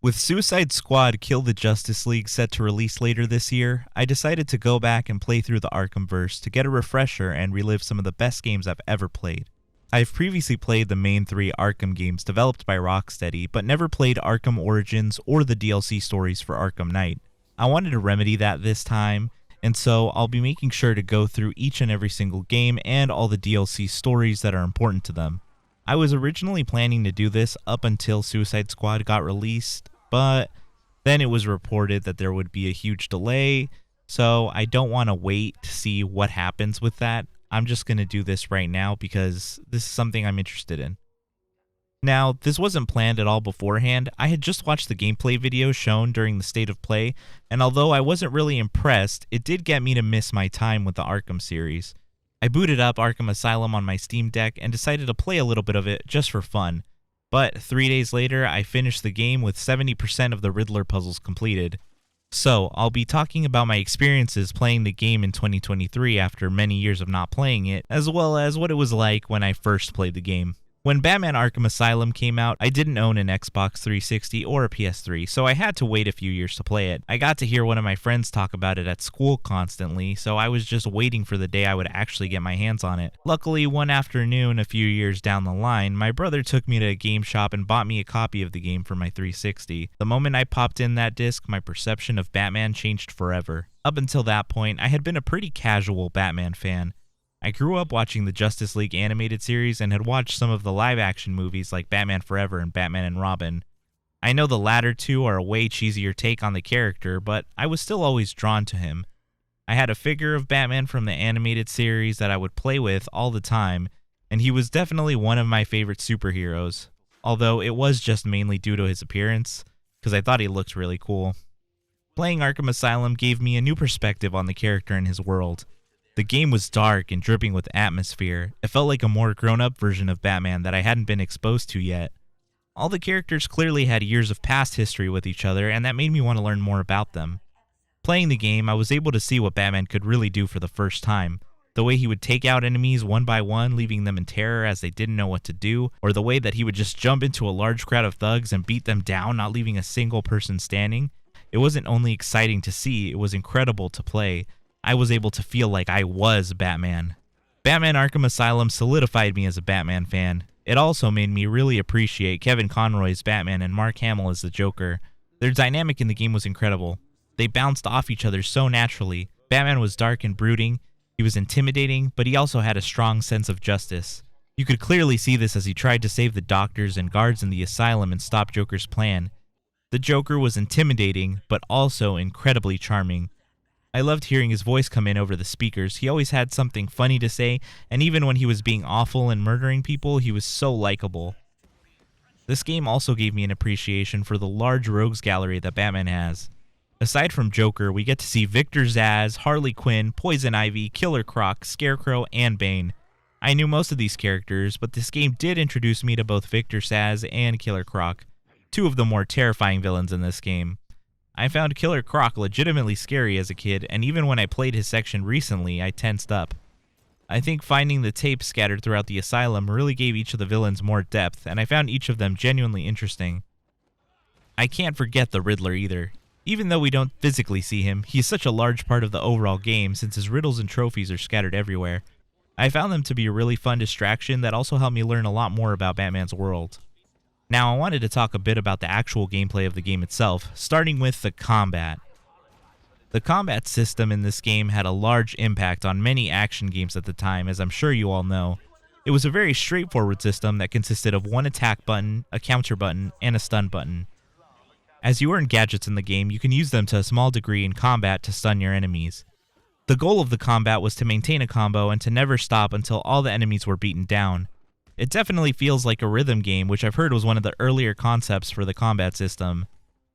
With Suicide Squad Kill the Justice League set to release later this year, I decided to go back and play through the Arkhamverse to get a refresher and relive some of the best games I've ever played. I've previously played the main 3 Arkham games developed by Rocksteady, but never played Arkham Origins or the DLC stories for Arkham Knight. I wanted to remedy that this time, and so I'll be making sure to go through each and every single game and all the DLC stories that are important to them. I was originally planning to do this up until Suicide Squad got released, but then it was reported that there would be a huge delay, so I don't want to wait to see what happens with that. I'm just going to do this right now because this is something I'm interested in. Now, this wasn't planned at all beforehand. I had just watched the gameplay video shown during the State of Play, and although I wasn't really impressed, it did get me to miss my time with the Arkham series. I booted up Arkham Asylum on my Steam Deck and decided to play a little bit of it just for fun. But 3 days later, I finished the game with 70% of the Riddler puzzles completed. So, I'll be talking about my experiences playing the game in 2023 after many years of not playing it, as well as what it was like when I first played the game. When Batman Arkham Asylum came out, I didn't own an Xbox 360 or a PS3, so I had to wait a few years to play it. I got to hear one of my friends talk about it at school constantly, so I was just waiting for the day I would actually get my hands on it. Luckily, one afternoon a few years down the line, my brother took me to a game shop and bought me a copy of the game for my 360. The moment I popped in that disc, my perception of Batman changed forever. Up until that point, I had been a pretty casual Batman fan. I grew up watching the Justice League animated series and had watched some of the live-action movies like Batman Forever and Batman and Robin. I know the latter two are a way cheesier take on the character, but I was still always drawn to him. I had a figure of Batman from the animated series that I would play with all the time, and he was definitely one of my favorite superheroes, although it was just mainly due to his appearance, because I thought he looked really cool. Playing Arkham Asylum gave me a new perspective on the character and his world. The game was dark and dripping with atmosphere. It felt like a more grown-up version of Batman that I hadn't been exposed to yet. All the characters clearly had years of past history with each other, and that made me want to learn more about them. Playing the game, I was able to see what Batman could really do for the first time. The way he would take out enemies one by one, leaving them in terror as they didn't know what to do, or the way that he would just jump into a large crowd of thugs and beat them down, not leaving a single person standing. It wasn't only exciting to see, it was incredible to play. I was able to feel like I was Batman. Batman Arkham Asylum solidified me as a Batman fan. It also made me really appreciate Kevin Conroy's Batman and Mark Hamill as the Joker. Their dynamic in the game was incredible. They bounced off each other so naturally. Batman was dark and brooding, he was intimidating, but he also had a strong sense of justice. You could clearly see this as he tried to save the doctors and guards in the asylum and stop Joker's plan. The Joker was intimidating, but also incredibly charming. I loved hearing his voice come in over the speakers. He always had something funny to say, and even when he was being awful and murdering people, he was so likable. This game also gave me an appreciation for the large rogues gallery that Batman has. Aside from Joker, we get to see Victor Zsasz, Harley Quinn, Poison Ivy, Killer Croc, Scarecrow, and Bane. I knew most of these characters, but this game did introduce me to both Victor Zsasz and Killer Croc, two of the more terrifying villains in this game. I found Killer Croc legitimately scary as a kid, and even when I played his section recently, I tensed up. I think finding the tapes scattered throughout the asylum really gave each of the villains more depth, and I found each of them genuinely interesting. I can't forget the Riddler either. Even though we don't physically see him, he is such a large part of the overall game since his riddles and trophies are scattered everywhere. I found them to be a really fun distraction that also helped me learn a lot more about Batman's world. Now, I wanted to talk a bit about the actual gameplay of the game itself, starting with the combat. The combat system in this game had a large impact on many action games at the time, as I'm sure you all know. It was a very straightforward system that consisted of one attack button, a counter button, and a stun button. As you earn gadgets in the game, you can use them to a small degree in combat to stun your enemies. The goal of the combat was to maintain a combo and to never stop until all the enemies were beaten down. It definitely feels like a rhythm game, which I've heard was one of the earlier concepts for the combat system.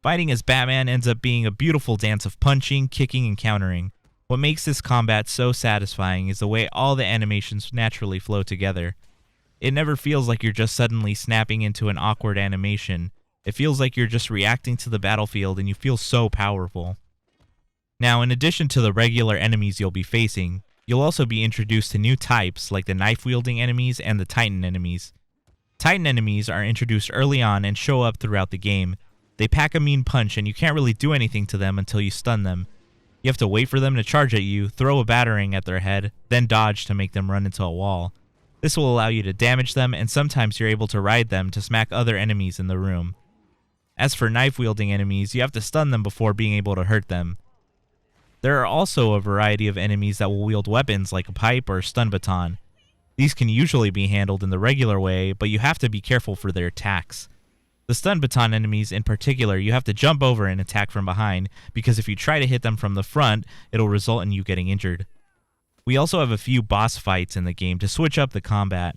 Fighting as Batman ends up being a beautiful dance of punching, kicking, and countering. What makes this combat so satisfying is the way all the animations naturally flow together. It never feels like you're just suddenly snapping into an awkward animation. It feels like you're just reacting to the battlefield and you feel so powerful. Now, in addition to the regular enemies you'll be facing, you'll also be introduced to new types like the knife-wielding enemies and the Titan enemies. Titan enemies are introduced early on and show up throughout the game. They pack a mean punch and you can't really do anything to them until you stun them. You have to wait for them to charge at you, throw a batarang at their head, then dodge to make them run into a wall. This will allow you to damage them, and sometimes you're able to ride them to smack other enemies in the room. As for knife-wielding enemies, you have to stun them before being able to hurt them. There are also a variety of enemies that will wield weapons like a pipe or a stun baton. These can usually be handled in the regular way, but you have to be careful for their attacks. The stun baton enemies in particular, you have to jump over and attack from behind, because if you try to hit them from the front, it'll result in you getting injured. We also have a few boss fights in the game to switch up the combat.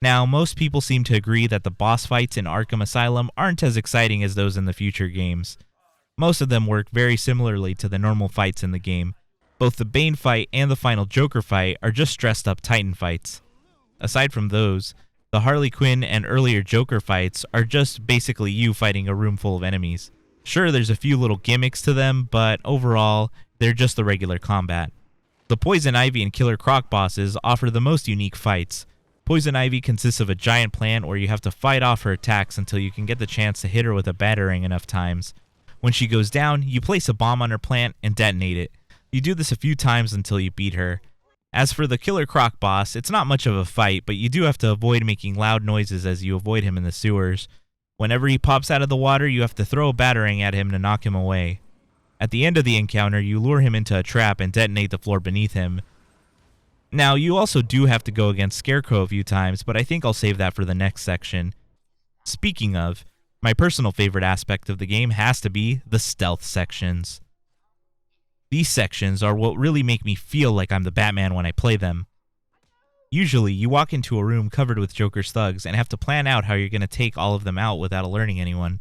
Now, most people seem to agree that the boss fights in Arkham Asylum aren't as exciting as those in the future games. Most of them work very similarly to the normal fights in the game. Both the Bane fight and the final Joker fight are just dressed up Titan fights. Aside from those, the Harley Quinn and earlier Joker fights are just basically you fighting a room full of enemies. Sure, there's a few little gimmicks to them, but overall, they're just the regular combat. The Poison Ivy and Killer Croc bosses offer the most unique fights. Poison Ivy consists of a giant plant where you have to fight off her attacks until you can get the chance to hit her with a batarang enough times. When she goes down, you place a bomb on her plant and detonate it. You do this a few times until you beat her. As for the Killer Croc boss, it's not much of a fight, but you do have to avoid making loud noises as you avoid him in the sewers. Whenever he pops out of the water, you have to throw a batarang at him to knock him away. At the end of the encounter, you lure him into a trap and detonate the floor beneath him. Now, you also do have to go against Scarecrow a few times, but I think I'll save that for the next section. Speaking of, my personal favorite aspect of the game has to be the stealth sections. These sections are what really make me feel like I'm the Batman when I play them. Usually, you walk into a room covered with Joker's thugs and have to plan out how you're going to take all of them out without alerting anyone.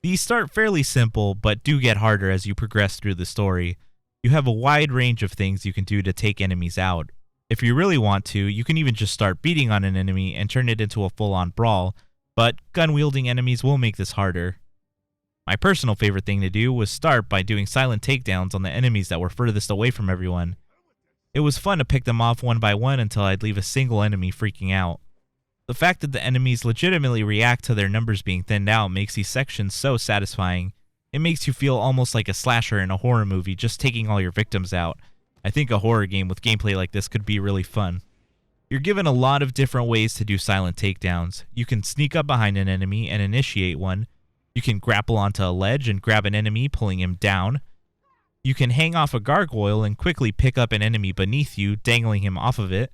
These start fairly simple, but do get harder as you progress through the story. You have a wide range of things you can do to take enemies out. If you really want to, you can even just start beating on an enemy and turn it into a full-on brawl, but gun-wielding enemies will make this harder. My personal favorite thing to do was start by doing silent takedowns on the enemies that were furthest away from everyone. It was fun to pick them off one by one until I'd leave a single enemy freaking out. The fact that the enemies legitimately react to their numbers being thinned out makes these sections so satisfying. It makes you feel almost like a slasher in a horror movie just taking all your victims out. I think a horror game with gameplay like this could be really fun. You're given a lot of different ways to do silent takedowns. You can sneak up behind an enemy and initiate one. You can grapple onto a ledge and grab an enemy, pulling him down. You can hang off a gargoyle and quickly pick up an enemy beneath you, dangling him off of it.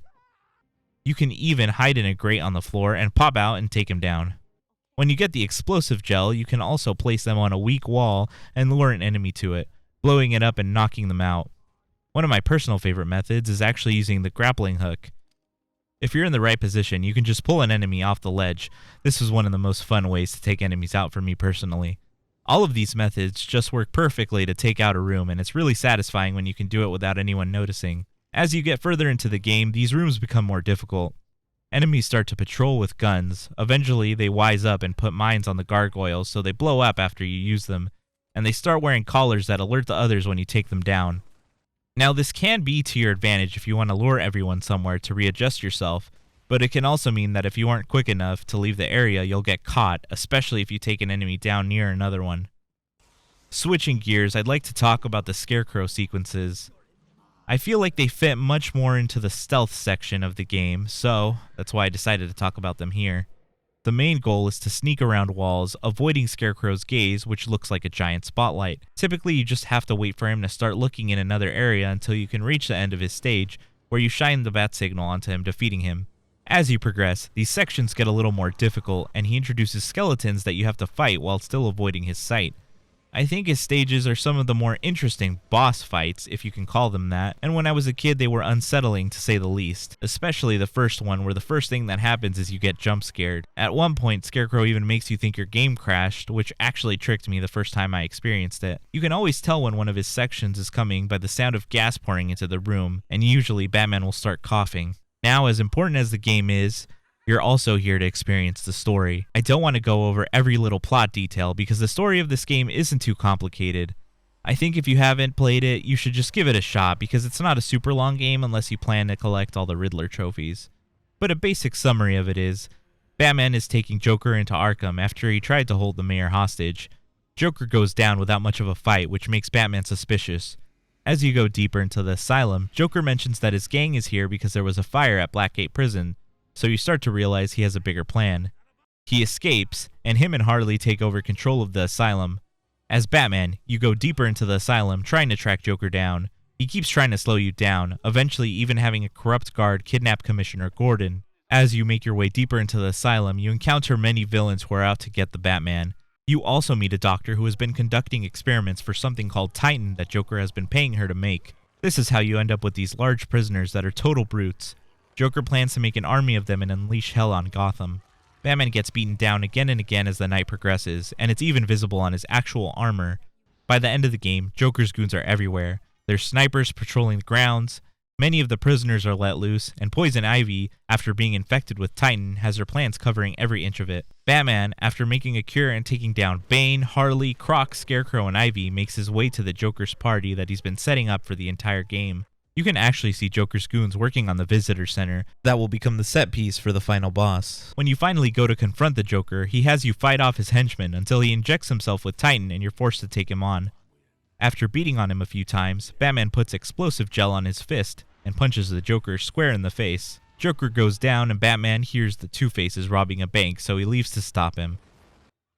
You can even hide in a grate on the floor and pop out and take him down. When you get the explosive gel, you can also place them on a weak wall and lure an enemy to it, blowing it up and knocking them out. One of my personal favorite methods is actually using the grappling hook. If you're in the right position, you can just pull an enemy off the ledge. This is one of the most fun ways to take enemies out for me personally. All of these methods just work perfectly to take out a room, and it's really satisfying when you can do it without anyone noticing. As you get further into the game, these rooms become more difficult. Enemies start to patrol with guns. Eventually, they wise up and put mines on the gargoyles so they blow up after you use them, and they start wearing collars that alert the others when you take them down. Now, this can be to your advantage if you want to lure everyone somewhere to readjust yourself, but it can also mean that if you aren't quick enough to leave the area, you'll get caught, especially if you take an enemy down near another one. Switching gears, I'd like to talk about the Scarecrow sequences. I feel like they fit much more into the stealth section of the game, so that's why I decided to talk about them here. The main goal is to sneak around walls, avoiding Scarecrow's gaze, which looks like a giant spotlight. Typically, you just have to wait for him to start looking in another area until you can reach the end of his stage, where you shine the bat signal onto him, defeating him. As you progress, these sections get a little more difficult, and he introduces skeletons that you have to fight while still avoiding his sight. I think his stages are some of the more interesting boss fights, if you can call them that, and when I was a kid they were unsettling to say the least, especially the first one where the first thing that happens is you get jump scared. At one point, Scarecrow even makes you think your game crashed, which actually tricked me the first time I experienced it. You can always tell when one of his sections is coming by the sound of gas pouring into the room, and usually Batman will start coughing. Now, as important as the game is, you're also here to experience the story. I don't want to go over every little plot detail because the story of this game isn't too complicated. I think if you haven't played it, you should just give it a shot because it's not a super long game unless you plan to collect all the Riddler trophies. But a basic summary of it is, Batman is taking Joker into Arkham after he tried to hold the mayor hostage. Joker goes down without much of a fight, which makes Batman suspicious. As you go deeper into the asylum, Joker mentions that his gang is here because there was a fire at Blackgate Prison, so you start to realize he has a bigger plan. He escapes, and him and Harley take over control of the asylum. As Batman, you go deeper into the asylum trying to track Joker down. He keeps trying to slow you down, eventually even having a corrupt guard kidnap Commissioner Gordon. As you make your way deeper into the asylum, you encounter many villains who are out to get the Batman. You also meet a doctor who has been conducting experiments for something called Titan that Joker has been paying her to make. This is how you end up with these large prisoners that are total brutes. Joker plans to make an army of them and unleash hell on Gotham. Batman gets beaten down again and again as the night progresses, and it's even visible on his actual armor. By the end of the game, Joker's goons are everywhere. There's snipers patrolling the grounds. Many of the prisoners are let loose, and Poison Ivy, after being infected with Titan, has her plans covering every inch of it. Batman, after making a cure and taking down Bane, Harley, Croc, Scarecrow, and Ivy, makes his way to the Joker's party that he's been setting up for the entire game. You can actually see Joker's goons working on the visitor center that will become the set piece for the final boss. When you finally go to confront the Joker, he has you fight off his henchmen until he injects himself with Titan and you're forced to take him on. After beating on him a few times, Batman puts explosive gel on his fist and punches the Joker square in the face. Joker goes down and Batman hears the Two-Face is robbing a bank, so he leaves to stop him.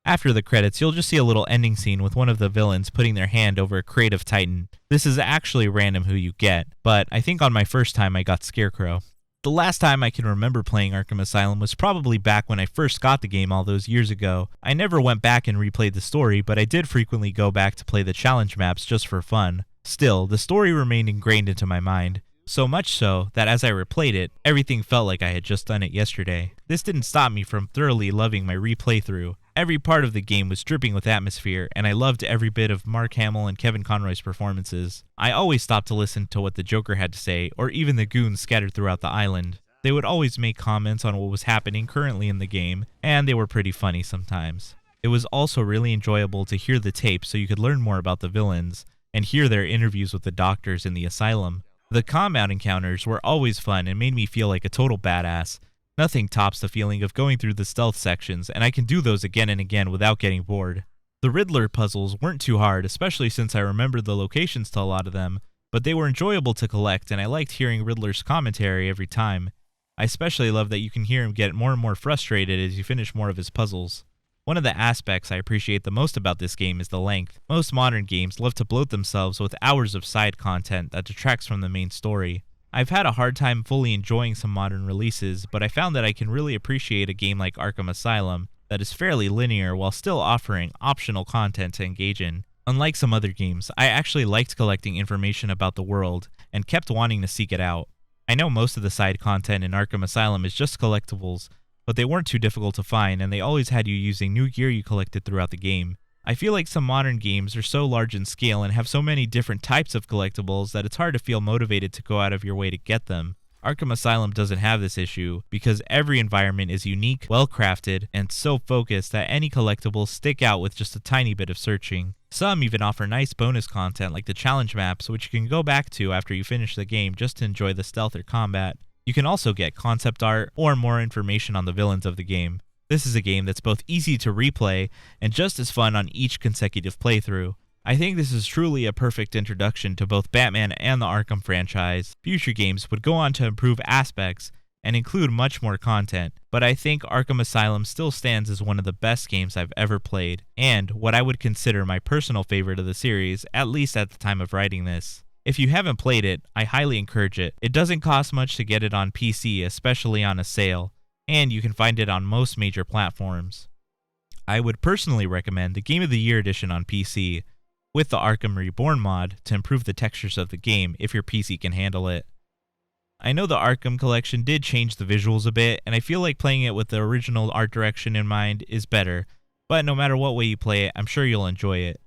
After the credits, you'll just see a little ending scene with one of the villains putting their hand over a crate of Titan. This is actually random who you get, but I think on my first time I got Scarecrow. The last time I can remember playing Arkham Asylum was probably back when I first got the game all those years ago. I never went back and replayed the story, but I did frequently go back to play the challenge maps just for fun. Still, the story remained ingrained into my mind. So much so that as I replayed it, everything felt like I had just done it yesterday. This didn't stop me from thoroughly loving my replay through. Every part of the game was dripping with atmosphere, and I loved every bit of Mark Hamill and Kevin Conroy's performances. I always stopped to listen to what the Joker had to say, or even the goons scattered throughout the island. They would always make comments on what was happening currently in the game, and they were pretty funny sometimes. It was also really enjoyable to hear the tape so you could learn more about the villains, and hear their interviews with the doctors in the asylum. The combat encounters were always fun and made me feel like a total badass. Nothing tops the feeling of going through the stealth sections, and I can do those again and again without getting bored. The Riddler puzzles weren't too hard, especially since I remembered the locations to a lot of them, but they were enjoyable to collect, and I liked hearing Riddler's commentary every time. I especially love that you can hear him get more and more frustrated as you finish more of his puzzles. One of the aspects I appreciate the most about this game is the length. Most modern games love to bloat themselves with hours of side content that detracts from the main story. I've had a hard time fully enjoying some modern releases, but I found that I can really appreciate a game like Arkham Asylum that is fairly linear while still offering optional content to engage in. Unlike some other games, I actually liked collecting information about the world and kept wanting to seek it out. I know most of the side content in Arkham Asylum is just collectibles, but they weren't too difficult to find, and they always had you using new gear you collected throughout the game. I feel like some modern games are so large in scale and have so many different types of collectibles that it's hard to feel motivated to go out of your way to get them. Arkham Asylum doesn't have this issue because every environment is unique, well-crafted, and so focused that any collectibles stick out with just a tiny bit of searching. Some even offer nice bonus content like the challenge maps, which you can go back to after you finish the game just to enjoy the stealth or combat. You can also get concept art or more information on the villains of the game. This is a game that's both easy to replay and just as fun on each consecutive playthrough. I think this is truly a perfect introduction to both Batman and the Arkham franchise. Future games would go on to improve aspects and include much more content, but I think Arkham Asylum still stands as one of the best games I've ever played, and what I would consider my personal favorite of the series, at least at the time of writing this. If you haven't played it, I highly encourage it. It doesn't cost much to get it on PC, especially on a sale, and you can find it on most major platforms. I would personally recommend the Game of the Year edition on PC, with the Arkham Reborn mod to improve the textures of the game if your PC can handle it. I know the Arkham collection did change the visuals a bit, and I feel like playing it with the original art direction in mind is better, but no matter what way you play it, I'm sure you'll enjoy it.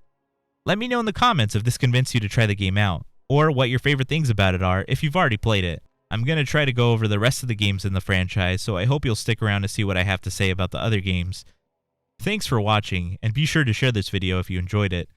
Let me know in the comments if this convinced you to try the game out, or what your favorite things about it are if you've already played it. I'm going to try to go over the rest of the games in the franchise, so I hope you'll stick around to see what I have to say about the other games. Thanks for watching, and be sure to share this video if you enjoyed it.